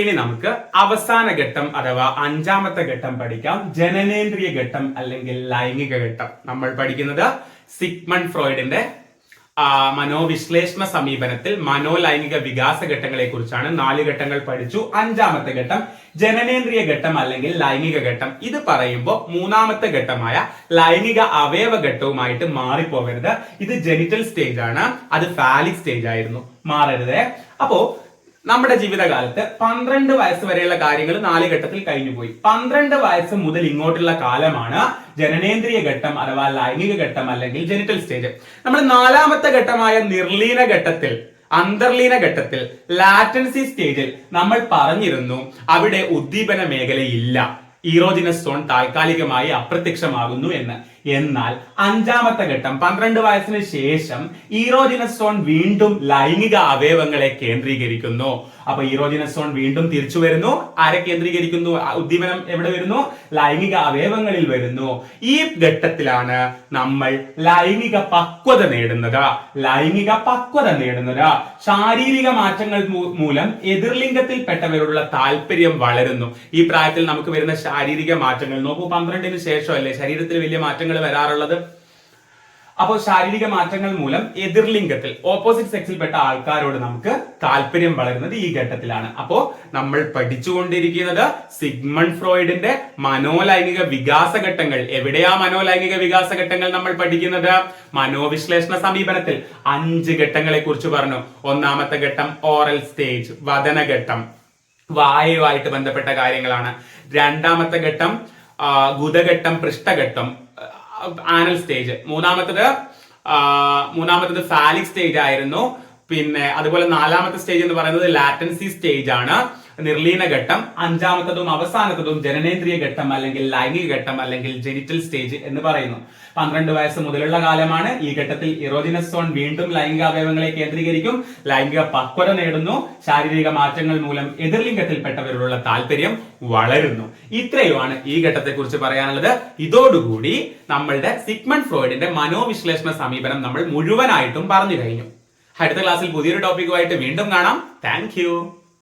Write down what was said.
ഇനി നമുക്ക് അവസാന ഘട്ടം അഥവാ അഞ്ചാമത്തെ ഘട്ടം പഠിക്കാം. ജനനേന്ദ്രിയ ഘട്ടം അല്ലെങ്കിൽ ലൈംഗിക ഘട്ടം. നമ്മൾ പഠിക്കുന്നത് സിഗ്മണ്ട് ഫ്രോയിഡിന്റെ മനോവിശ്ലേഷണ സമീപനത്തിൽ മനോലൈംഗിക വികാസ ഘട്ടങ്ങളെ കുറിച്ചാണ്. 4 ഘട്ടങ്ങൾ പഠിച്ചു. അഞ്ചാമത്തെ ഘട്ടം ജനനേന്ദ്രിയ ഘട്ടം അല്ലെങ്കിൽ ലൈംഗിക ഘട്ടം. ഇത് പറയുമ്പോൾ മൂന്നാമത്തെ ഘട്ടമായ ലൈംഗിക അവയവ ഘട്ടവുമായിട്ട് മാറിപ്പോകരുത്. ഇത് ജെനിറ്റൽ സ്റ്റേജ് ആണ്, അത് ഫാലിക് സ്റ്റേജ് ആയിരുന്നു, മാറരുത്. അപ്പോ നമ്മുടെ ജീവിതകാലത്ത് 12 വയസ്സ് വരെയുള്ള കാര്യങ്ങൾ 4 ഘട്ടത്തിൽ കഴിഞ്ഞുപോയി. 12 വയസ്സ് മുതൽ ഇങ്ങോട്ടുള്ള കാലമാണ് ജനനേന്ദ്രിയ ഘട്ടം അഥവാ ലൈംഗിക ഘട്ടം അല്ലെങ്കിൽ ജെനിറ്റൽ സ്റ്റേജ്. നമ്മൾ 4ാമത്തെ ഘട്ടമായ നിർലീന ഘട്ടത്തിൽ, അന്തർലീന ഘട്ടത്തിൽ, ലാറ്റൻസി സ്റ്റേജിൽ നമ്മൾ പറഞ്ഞിരുന്നു അവിടെ ഉദ്ദീപന മേഖലയില്ല, ഈറോജിനസ് സോൺ താൽക്കാലികമായി അപ്രത്യക്ഷമാകുന്നു എന്ന്. എന്നാൽ 5ാമത്തെ ഘട്ടം 12 വയസ്സിന് ശേഷം ഈറോജിനസ് സോൺ വീണ്ടും ലൈംഗിക അവയവങ്ങളെ കേന്ദ്രീകരിക്കുന്നു. അപ്പൊ ഈറോജിനസ് സോൺ വീണ്ടും തിരിച്ചു വരുന്നു. ആരെ കേന്ദ്രീകരിക്കുന്നു? ഉദ്ദീപനം എവിടെ വരുന്നു? ലൈംഗിക അവയവങ്ങളിൽ വരുന്നു. ഈ ഘട്ടത്തിലാണ് നമ്മൾ ലൈംഗിക പക്വത നേടുന്നത്. ശാരീരിക മാറ്റങ്ങൾ മൂലം എതിർലിംഗത്തിൽപ്പെട്ടവരോടുള്ള താല്പര്യം വളരുന്നു. ഈ പ്രായത്തിൽ നമുക്ക് വരുന്ന ശാരീരിക മാറ്റങ്ങൾ നോക്കൂ. 12ന് ശേഷമല്ലേ ശരീരത്തിൽ വലിയ മാറ്റങ്ങൾ വരാറുള്ളത്. അപ്പോൾ ശാരീരിക മാറ്റങ്ങൾ മൂലം എതിർലിംഗത്തിൽ, ഓപ്പോസിറ്റ് സെക്സിൽപ്പെട്ട ആൾക്കാരോട് നമുക്ക് താല്പര്യം വളരുന്നത് ഈ ഘട്ടത്തിലാണ്. അപ്പോ നമ്മൾ പഠിച്ചുകൊണ്ടിരിക്കുന്നത് സിഗ്മണ്ട് ഫ്രോയിഡിന്റെ മനോലൈംഗിക വികാസ ഘട്ടങ്ങൾ. എവിടെയാ മനോലൈംഗിക വികാസ ഘട്ടങ്ങൾ നമ്മൾ പഠിക്കുന്നത്? മനോവിശ്ലേഷണ സമീപനത്തിൽ 5 ഘട്ടങ്ങളെ കുറിച്ച് പറഞ്ഞു. 1ാമത്തെ ഘട്ടം ഓറൽ സ്റ്റേജ്, വദനഘട്ടം, വായുവായിട്ട് ബന്ധപ്പെട്ട കാര്യങ്ങളാണ്. 2ാമത്തെ ഘട്ടം ഗുദഘട്ടം, പൃഷ്ഠഘട്ടം, ആനൽ സ്റ്റേജ്. മൂന്നാമത്തത് ഫാലിക് സ്റ്റേജ് ആയിരുന്നു. പിന്നെ അതുപോലെ 4ാമത്തെ സ്റ്റേജ് എന്ന് പറയുന്നത് ലാറ്റൻസി സ്റ്റേജ് ആണ്, നിർലീന ഘട്ടം. 5ാമത്തതും അവസാനത്തതും ജനനേന്ദ്രിയ ഘട്ടം അല്ലെങ്കിൽ ലൈംഗിക ഘട്ടം അല്ലെങ്കിൽ ജെനിറ്റൽ സ്റ്റേജ് എന്ന് പറയുന്നു. 12 വയസ്സ് മുതലുള്ള കാലമാണ്. ഈ ഘട്ടത്തിൽ ഇറോജിനസ് സോൺ വീണ്ടും ലൈംഗിക അവയവങ്ങളെ കേന്ദ്രീകരിക്കും, ലൈംഗിക പക്വത നേടുന്നു, ശാരീരിക മാറ്റങ്ങൾ മൂലം എതിർലിംഗത്തിൽപ്പെട്ടവരോടുള്ള താല്പര്യം വളരുന്നു. ഇത്രയുമാണ് ഈ ഘട്ടത്തെ കുറിച്ച് പറയാനുള്ളത്. ഇതോടുകൂടി നമ്മളുടെ സിഗ്മണ്ട് ഫ്രോയിഡിന്റെ മനോവിശ്ലേഷണ സമീപനം നമ്മൾ മുഴുവനായിട്ടും പറഞ്ഞു കഴിഞ്ഞു. അടുത്ത ക്ലാസ്സിൽ പുതിയൊരു ടോപ്പിക്കുമായിട്ട് വീണ്ടും കാണാം. താങ്ക്